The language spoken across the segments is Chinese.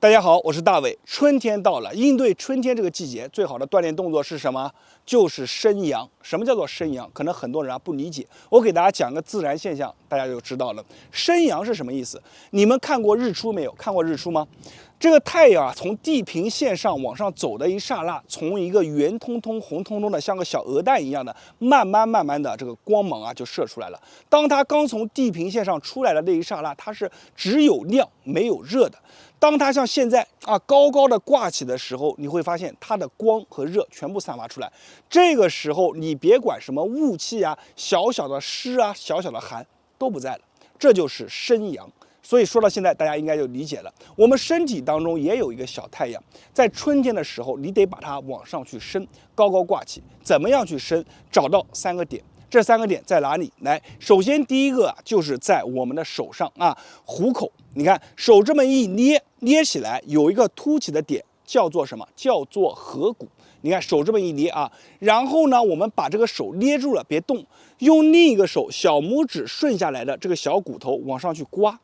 大家好，我是大伟。春天到了，应对春天这个季节，最好的锻炼动作是什么？就是伸阳。什么叫做伸阳？可能很多人不理解。我给大家讲个自然现象，大家就知道了。伸阳是什么意思？你们看过日出没有？看过日出吗？这个太阳从地平线上往上走的一刹那，从一个圆通通、红彤彤的，像个小鹅蛋一样的，慢慢的这个光芒就射出来了。当它刚从地平线上出来的那一刹那，它是只有亮没有热的。当它像现在高高的挂起的时候，你会发现它的光和热全部散发出来。这个时候你别管什么雾气小小的湿小小的寒都不在了，这就是伸阳。所以说到现在，大家应该就理解了。我们身体当中也有一个小太阳，在春天的时候，你得把它往上去伸，高高挂起。怎么样去伸？找到3个点。这3个点在哪里？来，首先第一个就是在我们的手上虎口。你看手这么一捏起来，有一个凸起的点，叫做什么？叫做合谷。你看手这么一捏然后呢，我们把这个手捏住了，别动，用另一个手小拇指顺下来的这个小骨头往上去刮。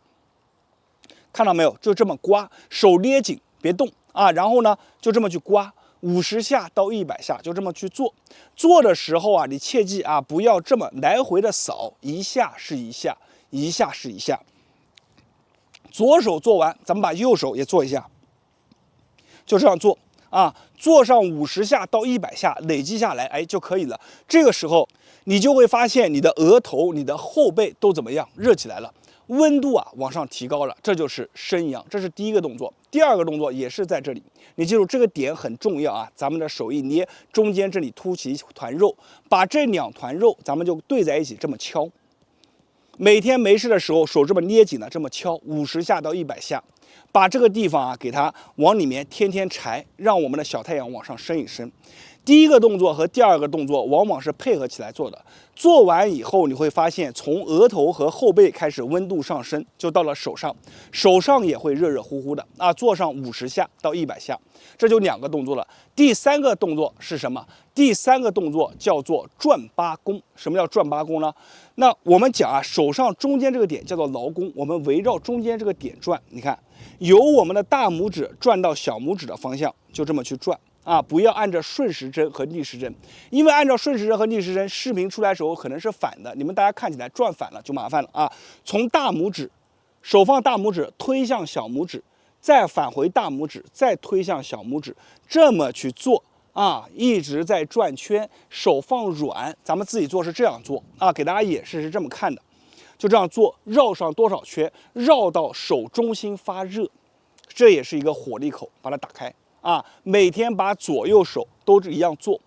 看到没有？就这么刮，手捏紧，别动然后呢，就这么去刮。50下到100下，就这么去做。做的时候你切记不要这么来回的扫，一下是一下，一下是一下。左手做完，咱们把右手也做一下，就这样做做上50下到100下，累积下来就可以了。这个时候你就会发现你的额头、你的后背都怎么样？热起来了。温度往上提高了，这就是伸阳，这是第一个动作。第二个动作也是在这里，你记住这个点很重要咱们的手一捏，中间这里凸起一团肉，把这2团肉咱们就对在一起，这么敲。每天没事的时候，手这么捏紧了，这么敲50下到100下，把这个地方给它往里面天天柴，让我们的小太阳往上升一升。第一个动作和第二个动作往往是配合起来做的。做完以后，你会发现从额头和后背开始温度上升，就到了手上，手上也会热热乎乎的做上50下到100下，这就2个动作了。第3个动作是什么？第3个动作叫做转八弓。什么叫转八弓呢？那我们讲手上中间这个点叫做劳宫，我们围绕中间这个点转。你看，由我们的大拇指转到小拇指的方向，就这么去转。不要按照顺时针和逆时针，因为按照顺时针和逆时针，视频出来的时候可能是反的，你们大家看起来转反了就麻烦了从大拇指，手放大拇指推向小拇指，再返回大拇指，再推向小拇指，这么去做一直在转圈，手放软，咱们自己做是这样做给大家演示是这么看的，就这样做，绕上多少圈，绕到手中心发热，这也是一个火力口，把它打开。每天把左右手都一样做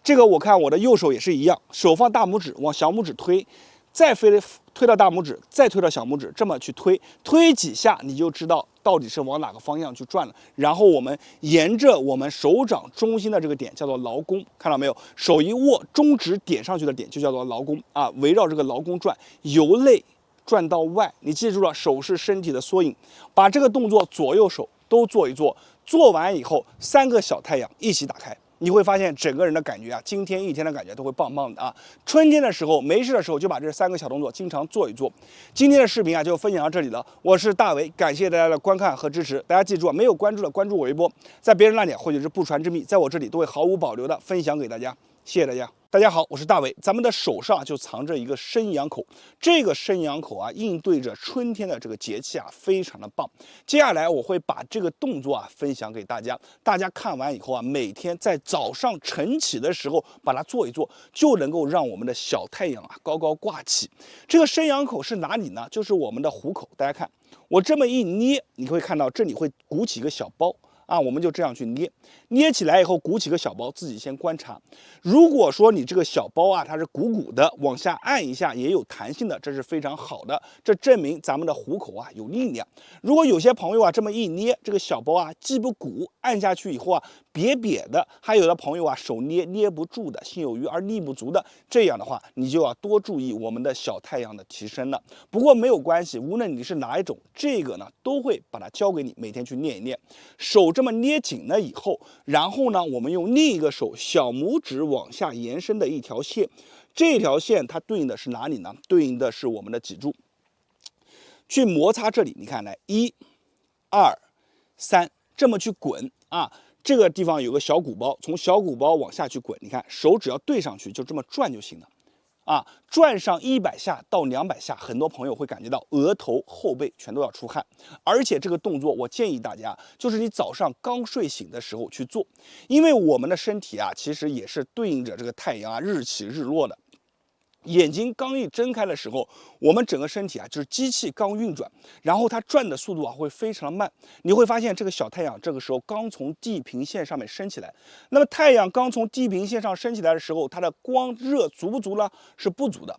这个我看我的右手也是一样，手放大拇指往小拇指推，再推到大拇指，再推到小拇指，这么去推几下，你就知道到底是往哪个方向去转了。然后我们沿着我们手掌中心的这个点叫做劳宫，看到没有？手一握，中指点上去的点就叫做劳宫围绕这个劳宫转，由内转到外。你记住了，手是身体的缩影，把这个动作左右手都做一做。做完以后，3个小太阳一起打开，你会发现整个人的感觉今天一天的感觉都会棒棒的春天的时候，没事的时候就把这3个小动作经常做一做。今天的视频就分享到这里了，我是大为，感谢大家的观看和支持。大家记住没有关注的关注我微博，在别人那里或者是不传之秘，在我这里都会毫无保留的分享给大家。谢谢大家。大家好，我是大伟。咱们的手上就藏着一个伸阳口，这个伸阳口应对着春天的这个节气非常的棒。接下来我会把这个动作分享给大家，大家看完以后每天在早上晨起的时候把它做一做，就能够让我们的小太阳高高挂起。这个伸阳口是哪里呢？就是我们的虎口。大家看，我这么一捏，你会看到这里会鼓起一个小包。我们就这样去捏起来以后鼓起个小包，自己先观察。如果说你这个小包它是鼓鼓的，往下按一下也有弹性的，这是非常好的，这证明咱们的虎口有力量。如果有些朋友这么一捏，这个小包既不鼓，按下去以后瘪瘪的，还有的朋友手捏不住的，心有余而力不足的，这样的话你就要多注意我们的小太阳的提升了。不过没有关系，无论你是哪一种，这个呢都会把它教给你，每天去练一练。手这么捏紧了以后，然后呢，我们用另一个手小拇指往下延伸的一条线，这条线它对应的是哪里呢？对应的是我们的脊柱，去摩擦这里。你看，来1、2、3，这么去滚啊。这个地方有个小鼓包，从小鼓包往下去滚，你看手只要对上去，就这么转就行了。啊，转上100下到200下，很多朋友会感觉到额头、后背全都要出汗，而且这个动作我建议大家，就是你早上刚睡醒的时候去做，因为我们的身体啊，其实也是对应着这个太阳啊，日起日落的。眼睛刚一睁开的时候，我们整个身体啊，就是机器刚运转，然后它转的速度啊会非常的慢。你会发现这个小太阳这个时候刚从地平线上面升起来。那么太阳刚从地平线上升起来的时候，它的光热足不足呢？是不足的。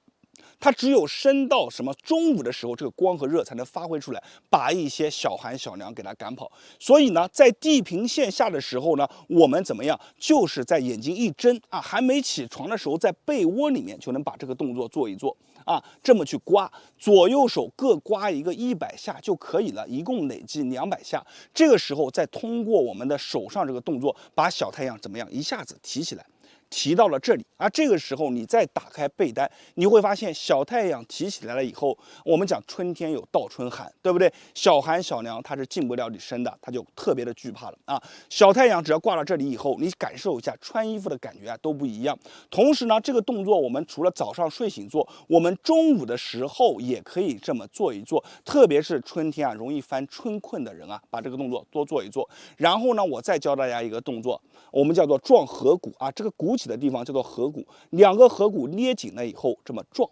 它只有升到什么中午的时候，这个光和热才能发挥出来，把一些小寒小凉给它赶跑。所以呢，在地平线下的时候呢，我们怎么样？就是在眼睛一睁啊，还没起床的时候，在被窝里面就能把这个动作做一做啊，这么去刮，左右手各刮一个100下就可以了，一共累计200下。这个时候再通过我们的手上这个动作，把小太阳怎么样一下子提起来。提到了这里啊，这个时候你再打开被单，你会发现小太阳提起来了以后，我们讲春天有倒春寒，对不对？小寒小凉它是进不了你身的，它就特别的惧怕了啊。小太阳只要挂到这里以后，你感受一下穿衣服的感觉啊都不一样。同时呢，这个动作我们除了早上睡醒做，我们中午的时候也可以这么做一做，特别是春天啊容易犯春困的人啊，把这个动作多做一做。然后呢，我再教大家一个动作，我们叫做撞合谷啊，这个鼓起的地方叫做合谷，两个合谷捏紧了以后这么撞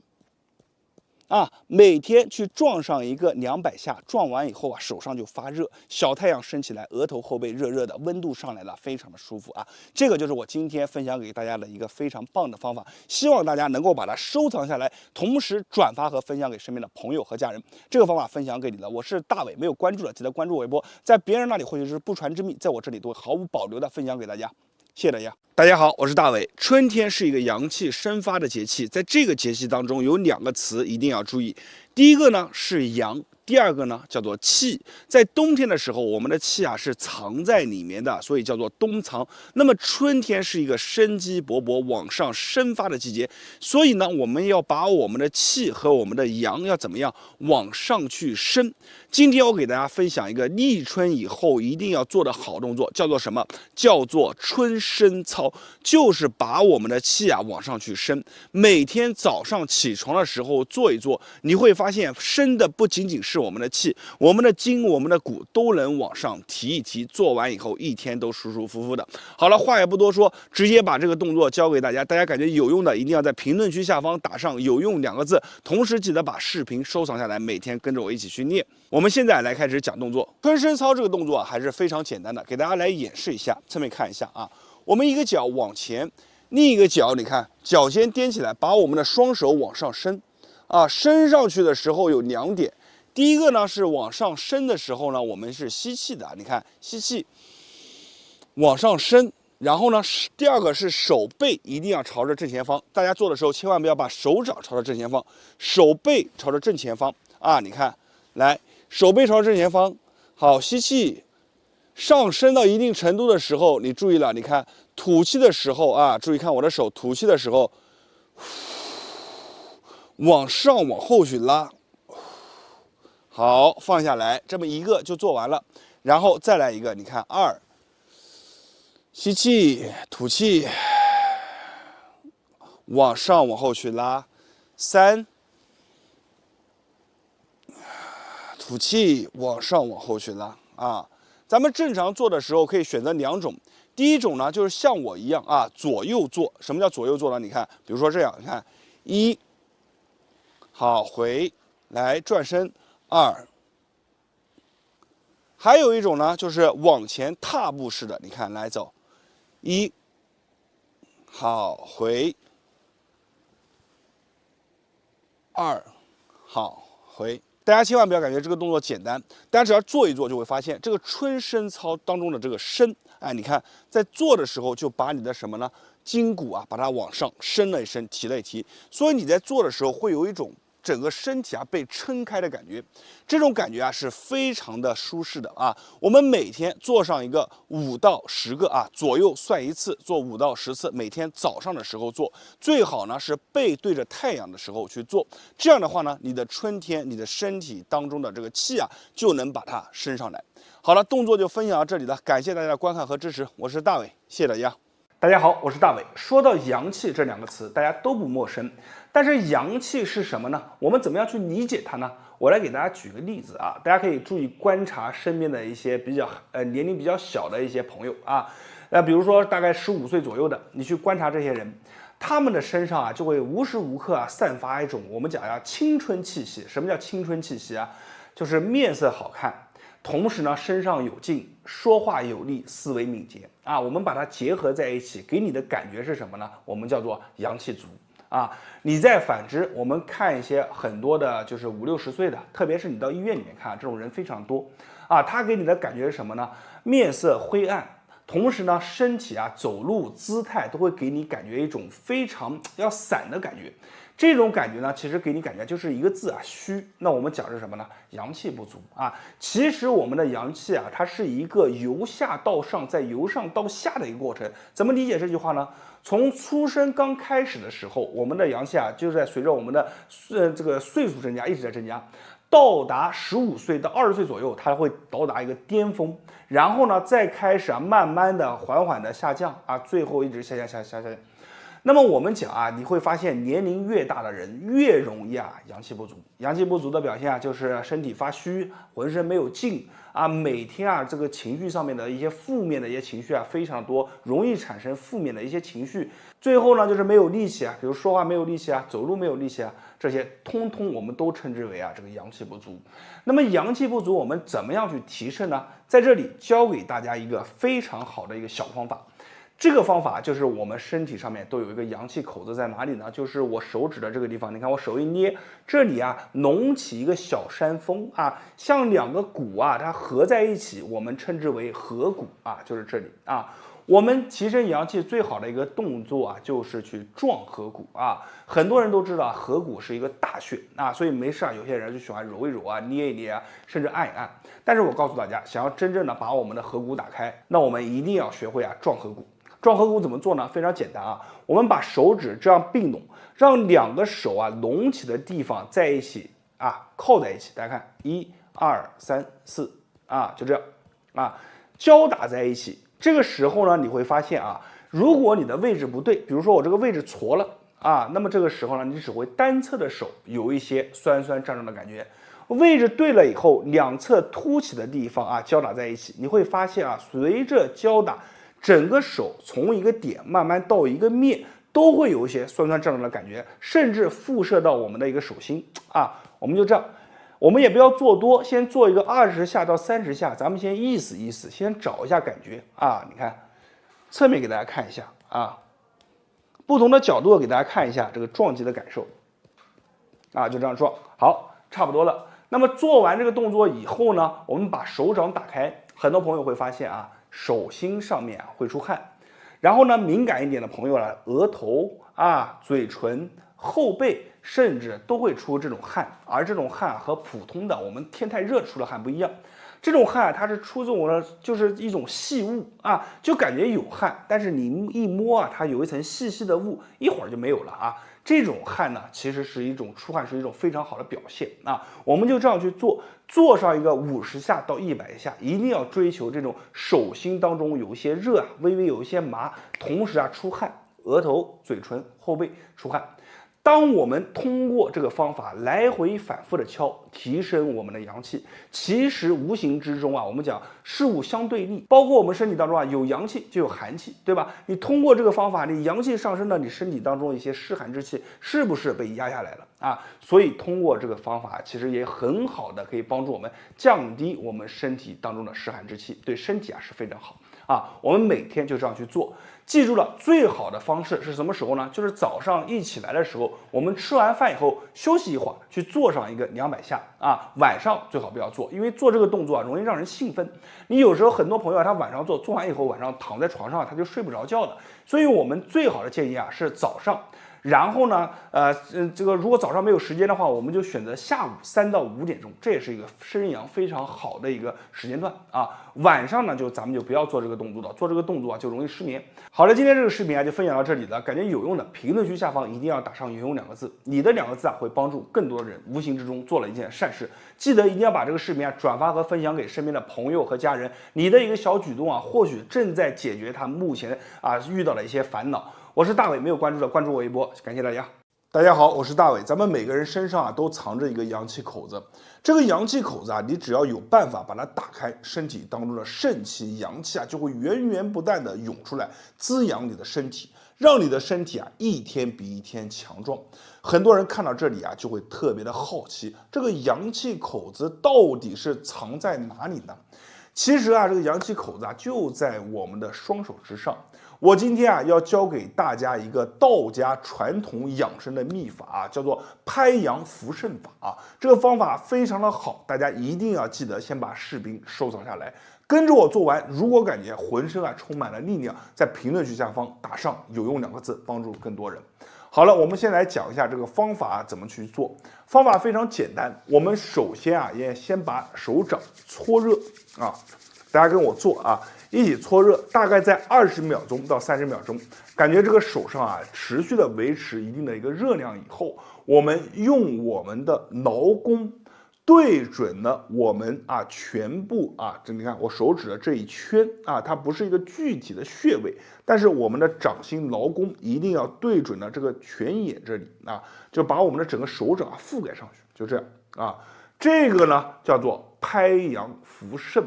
啊，每天去撞上一个200下，撞完以后啊手上就发热，小太阳升起来，额头后背热热的，温度上来了，非常的舒服啊。这个就是我今天分享给大家的一个非常棒的方法，希望大家能够把它收藏下来，同时转发和分享给身边的朋友和家人。这个方法分享给你了，我是大伟，没有关注的记得关注我微博，在别人那里或许是不传之秘，在我这里都会毫无保留的分享给大家。谢谢大家。大家好，我是大伟。春天是一个阳气生发的节气，在这个节气当中有2个词一定要注意。第一个呢是阳，第二个呢叫做气。在冬天的时候，我们的气啊是藏在里面的，所以叫做冬藏。那么春天是一个生机勃勃、往上生发的季节，所以呢，我们要把我们的气和我们的阳要怎么样往上去升。今天我给大家分享一个立春以后一定要做的好动作，叫做什么？叫做春升操，就是把我们的气啊往上去升。每天早上起床的时候做一做，你会发现升的不仅仅是我们的气，我们的筋、我们的骨都能往上提一提。做完以后一天都舒舒服服的。好了，话也不多说，直接把这个动作教给大家。大家感觉有用的，一定要在评论区下方打上"有用"2个字，同时记得把视频收藏下来，每天跟着我一起去练。我们现在来开始讲动作。春升操这个动作还是非常简单的，给大家来演示一下。侧面看一下啊，我们一个脚往前，另一个脚你看，脚先踮起来，把我们的双手往上伸，啊，伸上去的时候有2点。第一个呢是往上伸的时候呢，我们是吸气的，你看吸气，往上伸。然后呢，第二个是手背一定要朝着正前方。大家做的时候千万不要把手掌朝着正前方，手背朝着正前方啊！你看，来。手背朝正前方，好，吸气，上升到一定程度的时候，你注意了，你看吐气的时候啊，注意看我的手，吐气的时候，往上往后去拉，好，放下来，这么一个就做完了，然后再来一个，你看2，吸气，吐气，往上往后去拉，3。吐气，往上往后去拉啊！咱们正常做的时候可以选择2种。第一种呢，就是像我一样啊，左右做。什么叫左右做呢？你看，比如说这样，你看1，好，回来转身2。还有一种呢，就是往前踏步式的，你看，来走1，好，回2，好，回。大家千万不要感觉这个动作简单，大家只要做一做，就会发现这个春升操当中的这个升，哎，你看在做的时候就把你的什么呢，筋骨啊，把它往上伸了一伸，提了一提，所以你在做的时候会有一种整个身体啊被撑开的感觉，这种感觉啊是非常的舒适的啊。我们每天做上一个5到10个啊，左右算一次，做5到10次，每天早上的时候做，最好呢是背对着太阳的时候去做。这样的话呢，你的春天，你的身体当中的这个气啊，就能把它升上来。好了，动作就分享到这里了，感谢大家的观看和支持，我是大伟，谢谢大家。大家好，我是大伟。说到阳气这两个词，大家都不陌生，但是阳气是什么呢？我们怎么样去理解它呢？我来给大家举个例子啊，大家可以注意观察身边的一些年龄比较小的一些朋友啊，比如说大概15岁左右的，你去观察这些人，他们的身上啊就会无时无刻啊散发一种我们讲呀青春气息。什么叫青春气息啊？就是面色好看，同时呢身上有劲，说话有力，思维敏捷啊。我们把它结合在一起，给你的感觉是什么呢？我们叫做阳气足啊。你再反之，我们看一些很多的就是50、60岁的，特别是你到医院里面看，这种人非常多啊。他给你的感觉是什么呢？面色灰暗。同时呢，身体啊走路姿态都会给你感觉一种非常要散的感觉，这种感觉呢，其实给你感觉就是一个字啊，虚。那我们讲是什么呢？阳气不足啊。其实我们的阳气啊，它是一个由下到上，再由上到下的一个过程。怎么理解这句话呢？从出生刚开始的时候，我们的阳气啊，就是在随着我们的这个岁数增加，一直在增加。到达15岁到20岁左右，它会到达一个巅峰，然后呢，再开始啊，慢慢的、缓缓的下降啊，最后一直下降。那么我们讲啊，你会发现年龄越大的人越容易啊阳气不足。阳气不足的表现啊，就是身体发虚，浑身没有劲啊，每天啊这个情绪上面的一些负面的一些情绪啊非常多，容易产生负面的一些情绪。最后呢，就是没有力气啊，比如说话没有力气啊，走路没有力气啊，这些通通我们都称之为啊这个阳气不足。那么阳气不足，我们怎么样去提升呢？在这里教给大家一个非常好的一个小方法。这个方法就是我们身体上面都有一个阳气口子，在哪里呢？就是我手指的这个地方，你看我手一捏，这里啊隆起一个小山峰啊，像两个骨啊，它合在一起，我们称之为合谷啊，就是这里啊。我们提升阳气最好的一个动作啊，就是去撞合谷啊。很多人都知道合谷是一个大穴啊，所以没事啊，有些人就喜欢揉一揉啊，捏一捏啊，甚至按一按。但是我告诉大家，想要真正的把我们的合谷打开，那我们一定要学会啊撞合谷。撞合谷怎么做呢？非常简单啊，我们把手指这样并拢，让两个手啊隆起的地方在一起啊，靠在一起。大家看，1、2、3、4啊，就这样啊，交打在一起。这个时候呢，你会发现啊，如果你的位置不对，比如说我这个位置错了啊，那么这个时候呢，你只会单侧的手有一些酸酸胀胀的感觉。位置对了以后，两侧凸起的地方啊，交打在一起，你会发现啊，随着交打，整个手从一个点慢慢到一个面，都会有一些酸酸胀胀的感觉，甚至辐射到我们的一个手心啊。我们就这样，我们也不要做多，先做一个20下到30下，咱们先意思意思，先找一下感觉啊。你看，侧面给大家看一下啊，不同的角度给大家看一下这个撞击的感受啊，就这样撞，好，差不多了。那么做完这个动作以后呢，我们把手掌打开，很多朋友会发现啊，手心上面会出汗，然后呢，敏感一点的朋友呢，额头啊、嘴唇、后背甚至都会出这种汗，而这种汗和普通的我们天太热出的汗不一样。这种汗它是出这种呢，就是一种细雾啊，就感觉有汗，但是你一摸啊，它有一层细细的雾，一会儿就没有了啊。这种汗呢，其实是一种出汗，是一种非常好的表现啊。我们就这样去做，做上一个50下到100下，一定要追求这种手心当中有一些热啊，微微有一些麻，同时啊出汗，额头、嘴唇、后背出汗。当我们通过这个方法来回反复的敲，提升我们的阳气，其实无形之中啊，我们讲事物相对立，包括我们身体当中啊有阳气就有寒气，对吧？你通过这个方法，你阳气上升了，你身体当中一些湿寒之气是不是被压下来了啊？所以通过这个方法，其实也很好的可以帮助我们降低我们身体当中的湿寒之气，对身体啊是非常好啊。我们每天就这样去做。记住了，最好的方式是什么时候呢？就是早上一起来的时候，我们吃完饭以后休息一会儿，去做上一个200下啊。晚上最好不要做，因为做这个动作啊容易让人兴奋。你有时候很多朋友啊，他晚上做完以后，晚上躺在床上他就睡不着觉的。所以我们最好的建议啊是早上然后呢，这个如果早上没有时间的话，我们就选择下午3到5点钟，这也是一个生阳非常好的一个时间段啊。晚上呢，咱们就不要做这个动作了，做这个动作就容易失眠。好了，今天这个视频就分享到这里了，感觉有用的，评论区下方一定要打上有用2个字，你的2个字会帮助更多的人无形之中做了一件善事。记得一定要把这个视频转发和分享给身边的朋友和家人，你的一个小举动或许正在解决他目前遇到的一些烦恼。我是大伟，没有关注的关注我一波，感谢大家。大家好，我是大伟。咱们每个人身上都藏着一个阳气口子，这个阳气口子你只要有办法把它打开，身体当中的肾气、阳气就会源源不断的涌出来，滋养你的身体，让你的身体一天比一天强壮。很多人看到这里就会特别的好奇，这个阳气口子到底是藏在哪里呢？其实这个阳气口子就在我们的双手之上。我今天要教给大家一个道家传统养生的秘法叫做拍阳扶肾法这个方法非常的好，大家一定要记得先把视频收藏下来，跟着我做完。如果感觉浑身充满了力量，在评论区下方打上有用2个字，帮助更多人。好了，我们先来讲一下这个方法怎么去做。方法非常简单，我们首先也先把手掌搓热大家跟我做一起搓热，大概在20秒钟到30秒钟，感觉这个手上持续的维持一定的一个热量以后，我们用我们的劳宫对准了我们全部这你看我手指的这一圈它不是一个具体的穴位，但是我们的掌心劳宫一定要对准了这个泉眼这里就把我们的整个手掌覆盖上去，就这样这个呢叫做拍阳扶肾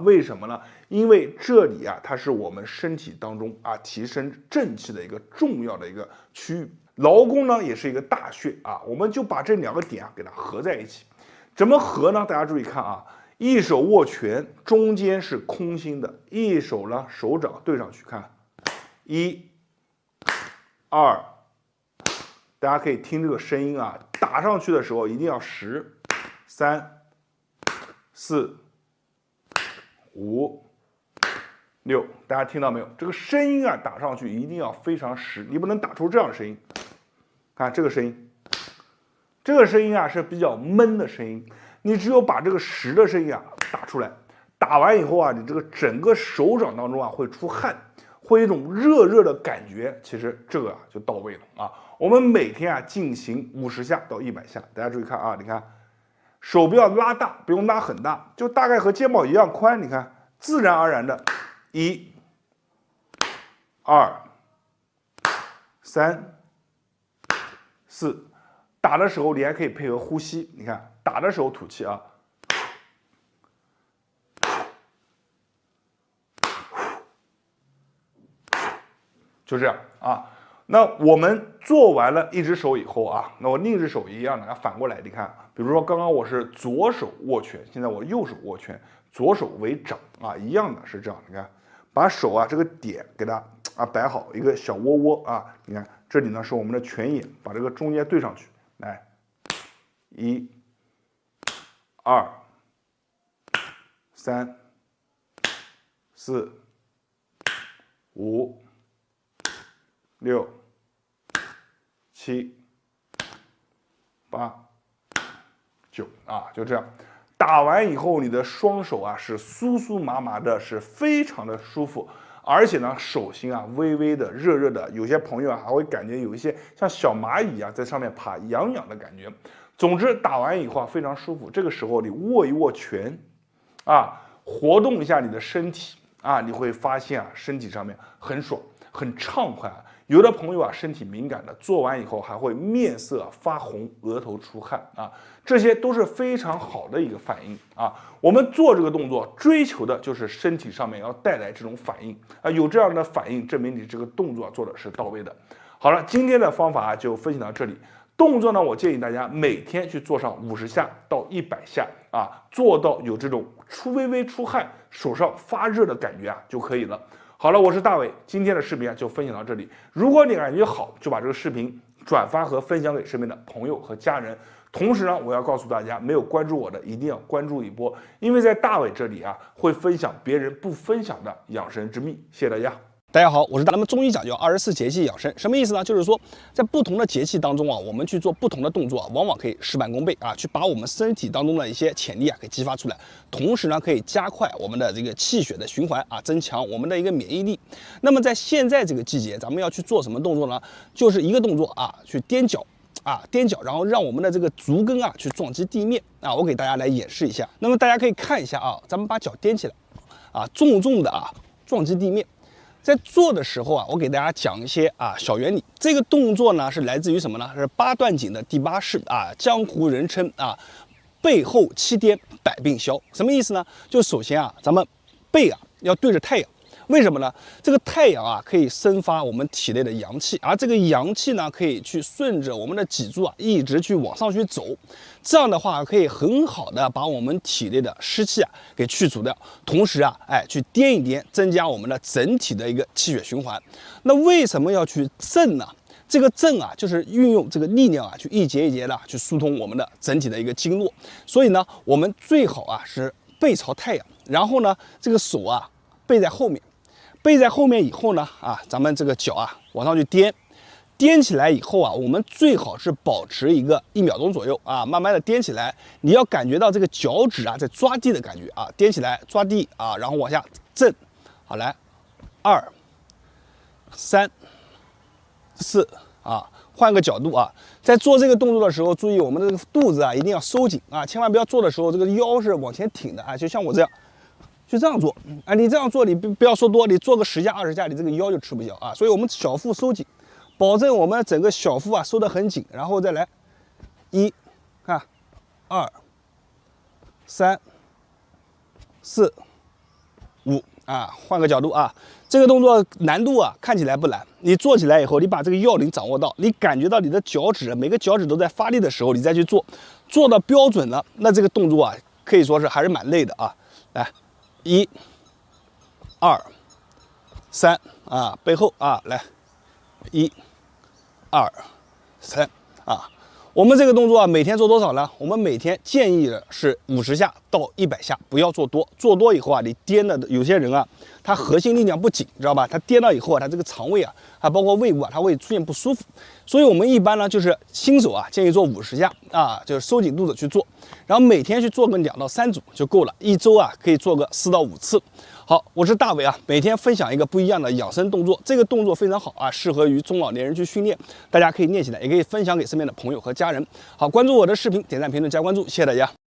为什么呢？因为这里它是我们身体当中提升正气的一个重要的一个区域。劳宫呢也是一个大穴我们就把这2个点给它合在一起。怎么合呢？大家注意看一手握拳，中间是空心的，一手呢手掌对上去，看1、2，大家可以听这个声音打上去的时候一定要实。3、4、5、6，大家听到没有？这个声音打上去一定要非常实，你不能打出这样的声音。看这个声音，这个声音是比较闷的声音，你只有把这个实的声音打出来，打完以后你这个整个手掌当中会出汗，会有一种热热的感觉，其实这个就到位了我们每天进行50下到100下，大家注意看你看。手不要拉大，不用拉很大，就大概和肩膀一样宽。你看，自然而然的，1、2、3、4，打的时候你还可以配合呼吸。你看，打的时候吐气就这样那我们做完了一只手以后那我另一只手一样的要反过来，你看，比如说刚刚我是左手握拳，现在我右手握拳，左手为掌一样的是这样。你看，把手这个点给它摆好，一个小窝窝你看这里呢是我们的拳眼，把这个中间对上去，来，1、2、3、4、5、6、7、8、9就这样。打完以后，你的双手是酥酥麻麻的，是非常的舒服，而且呢，手心微微的热热的，有些朋友还会感觉有一些像小蚂蚁在上面爬，痒痒的感觉。总之，打完以后非常舒服。这个时候你握一握拳，活动一下你的身体你会发现身体上面很爽，很畅快。有的朋友身体敏感的，做完以后还会面色发红，额头出汗这些都是非常好的一个反应我们做这个动作追求的就是身体上面要带来这种反应有这样的反应，证明你这个动作做的是到位的。好了，今天的方法就分享到这里。动作呢，我建议大家每天去做上50下到100下做到有这种微微出汗、手上发热的感觉就可以了。好了，我是大伟，今天的视频就分享到这里。如果你感觉好，就把这个视频转发和分享给身边的朋友和家人。同时呢，我要告诉大家，没有关注我的一定要关注一波，因为在大伟这里会分享别人不分享的养生之秘。谢谢大家。大家好，我是大。那么中医讲究24节气养生，什么意思呢？就是说，在不同的节气当中啊，我们去做不同的动作啊，往往可以事半功倍啊，去把我们身体当中的一些潜力啊给激发出来，同时呢，可以加快我们的这个气血的循环啊，增强我们的一个免疫力。那么在现在这个季节，咱们要去做什么动作呢？就是一个动作啊，去踮脚。踮脚，然后让我们的这个足跟啊去撞击地面啊，我给大家来演示一下。那么大家可以看一下啊，咱们把脚踮起来，重重的撞击地面。在做的时候啊，我给大家讲一些小原理。这个动作呢是来自于什么呢？是八段锦的第8式江湖人称背后七颠百病消。什么意思呢？就首先咱们背要对着太阳。为什么呢？这个太阳可以生发我们体内的阳气，而这个阳气呢，可以去顺着我们的脊柱一直去往上去走。这样的话，可以很好的把我们体内的湿气给去除掉，同时去掂一掂，增加我们的整体的一个气血循环。那为什么要去震呢？这个震就是运用这个力量去一节一节的去疏通我们的整体的一个经络。所以呢，我们最好是背朝太阳，然后呢，这个手背在后面。背在后面以后呢，咱们这个脚往上去颠起来以后我们最好是保持一个1秒钟左右慢慢的颠起来。你要感觉到这个脚趾在抓地的感觉颠起来抓地然后往下震。好，来，2、3、4换个角度在做这个动作的时候，注意我们的这个肚子一定要收紧千万不要做的时候这个腰是往前挺的就像我这样。就这样做你这样做，你不要说多，你做个10下20下，你这个腰就吃不消所以我们小腹收紧，保证我们整个小腹收得很紧，然后再来1、2、3、4、5换个角度这个动作难度看起来不难，你做起来以后，你把这个要领掌握到，你感觉到你的脚趾每个脚趾都在发力的时候，你再去做，做到标准了，那这个动作可以说是还是蛮累的来。1、2、3背后来，1、2、3我们这个动作每天做多少呢？我们每天建议的是50下到100下，不要做多。做多以后你颠的有些人他核心力量不紧，知道吧？他颠了以后他这个肠胃还包括胃部他会出现不舒服。所以我们一般呢就是新手建议做50下就是收紧肚子去做，然后每天去做个2到3组就够了，一周可以做个4到5次。好，我是大伟每天分享一个不一样的养生动作，这个动作非常好适合于中老年人去训练，大家可以练起来，也可以分享给身边的朋友和家人。好，关注我的视频，点赞、评论、加关注，谢谢大家。